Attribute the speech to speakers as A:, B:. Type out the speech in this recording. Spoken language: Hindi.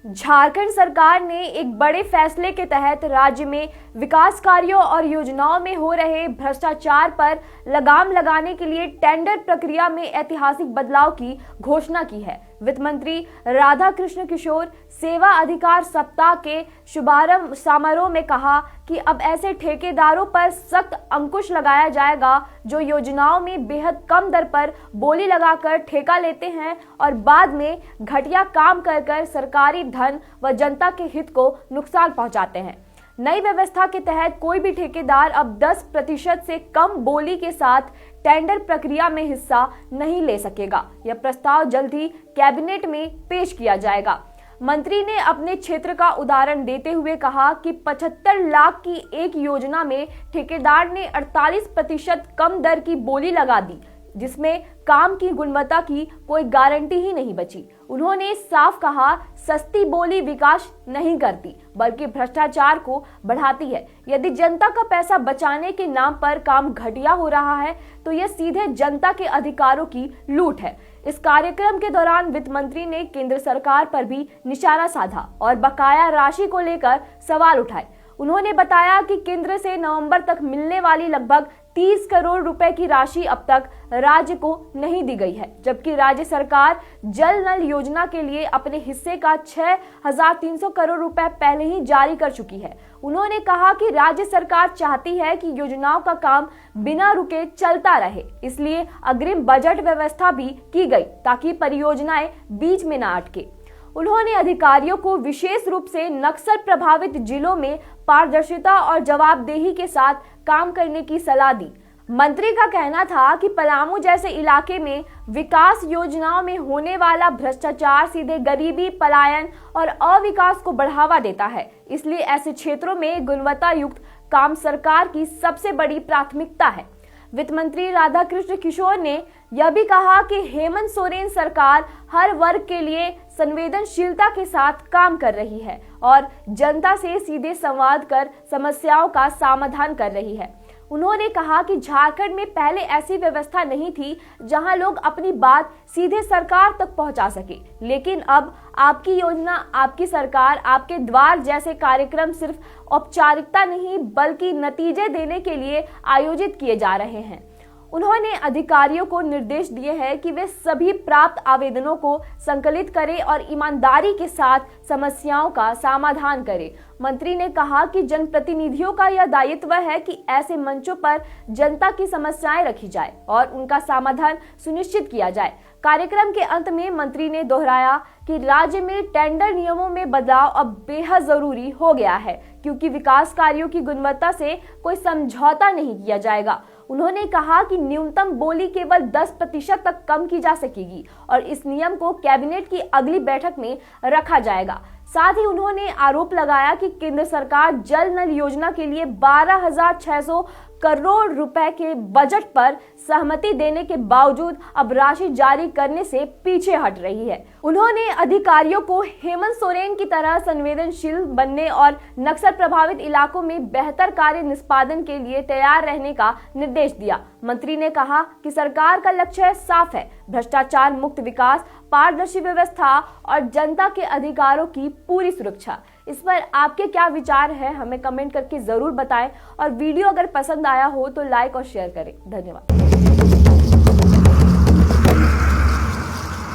A: झारखंड सरकार ने एक बड़े फैसले के तहत राज्य में विकास कार्यों और योजनाओं में हो रहे भ्रष्टाचार पर लगाम लगाने के लिए टेंडर प्रक्रिया में ऐतिहासिक बदलाव की घोषणा की है। वित्त मंत्री राधाकृष्ण किशोर सेवा अधिकार सप्ताह के शुभारंभ समारोह में कहा कि अब ऐसे ठेकेदारों पर सख्त अंकुश लगाया जाएगा जो योजनाओं में बेहद कम दर पर बोली लगाकर ठेका लेते हैं और बाद में घटिया काम कर सरकारी धन व जनता के हित को नुकसान पहुंचाते हैं। नई व्यवस्था के तहत कोई भी ठेकेदार अब 10% से कम बोली के साथ टेंडर प्रक्रिया में हिस्सा नहीं ले सकेगा। यह प्रस्ताव जल्द ही कैबिनेट में पेश किया जाएगा। मंत्री ने अपने क्षेत्र का उदाहरण देते हुए कहा कि 75 लाख की एक योजना में ठेकेदार ने 48% कम दर की बोली लगा दी, जिसमें काम की गुणवत्ता की कोई गारंटी ही नहीं बची। उन्होंने साफ कहा, सस्ती बोली विकास नहीं करती बल्कि भ्रष्टाचार को बढ़ाती है। यदि जनता का पैसा बचाने के नाम पर काम घटिया हो रहा है तो यह सीधे जनता के अधिकारों की लूट है। इस कार्यक्रम के दौरान वित्त मंत्री ने केंद्र सरकार पर भी निशाना साधा और बकाया राशि को लेकर सवाल उठाए। उन्होंने बताया कि केंद्र से नवंबर तक मिलने वाली लगभग 30 करोड़ रुपए की राशि अब तक राज्य को नहीं दी गई है, जबकि राज्य सरकार जल नल योजना के लिए अपने हिस्से का 6,300 करोड़ रुपए पहले ही जारी कर चुकी है। उन्होंने कहा कि राज्य सरकार चाहती है कि योजनाओं का काम बिना रुके चलता रहे, इसलिए अग्रिम बजट व्यवस्था भी की गई ताकि परियोजनाएं बीच में न अटके। उन्होंने अधिकारियों को विशेष रूप से नक्सल प्रभावित जिलों में पारदर्शिता और जवाबदेही के साथ काम करने की सलाह दी। मंत्री का कहना था कि पलामू जैसे इलाके में विकास योजनाओं में होने वाला भ्रष्टाचार सीधे गरीबी, पलायन और अविकास को बढ़ावा देता है, इसलिए ऐसे क्षेत्रों में गुणवत्ता युक्त काम सरकार की सबसे बड़ी प्राथमिकता है। वित्त मंत्री राधाकृष्ण किशोर ने यह भी कहा कि हेमंत सोरेन सरकार हर वर्ग के लिए संवेदनशीलता के साथ काम कर रही है और जनता से सीधे संवाद कर समस्याओं का समाधान कर रही है। उन्होंने कहा कि झारखंड में पहले ऐसी व्यवस्था नहीं थी जहां लोग अपनी बात सीधे सरकार तक पहुंचा सके, लेकिन अब आपकी योजना, आपकी सरकार, आपके द्वार जैसे कार्यक्रम सिर्फ औपचारिकता नहीं बल्कि नतीजे देने के लिए आयोजित किए जा रहे हैं। उन्होंने अधिकारियों को निर्देश दिए हैं कि वे सभी प्राप्त आवेदनों को संकलित करें और ईमानदारी के साथ समस्याओं का समाधान करें। मंत्री ने कहा कि जनप्रतिनिधियों का यह दायित्व है कि ऐसे मंचों पर जनता की समस्याएं रखी जाए और उनका समाधान सुनिश्चित किया जाए। कार्यक्रम के अंत में मंत्री ने दोहराया कि राज्य में टेंडर नियमों में बदलाव अब बेहद जरूरी हो गया है, क्योंकि विकास कार्यों की गुणवत्ता से कोई समझौता नहीं किया जाएगा। उन्होंने कहा कि न्यूनतम बोली केवल 10% तक कम की जा सकेगी और इस नियम को कैबिनेट की अगली बैठक में रखा जाएगा। साथ ही उन्होंने आरोप लगाया कि केंद्र सरकार जल नल योजना के लिए 12,600 करोड़ रुपए के बजट पर सहमति देने के बावजूद अब राशि जारी करने से पीछे हट रही है। उन्होंने अधिकारियों को हेमंत सोरेन की तरह संवेदनशील बनने और नक्सल प्रभावित इलाकों में बेहतर कार्य निष्पादन के लिए तैयार रहने का निर्देश दिया। मंत्री ने कहा कि सरकार का लक्ष्य साफ है, भ्रष्टाचार मुक्त विकास, पारदर्शी व्यवस्था और जनता के अधिकारों की पूरी सुरक्षा। इस पर आपके क्या विचार है, हमें कमेंट करके जरूर बताएं और वीडियो अगर पसंद आया हो तो लाइक और शेयर करें। धन्यवाद।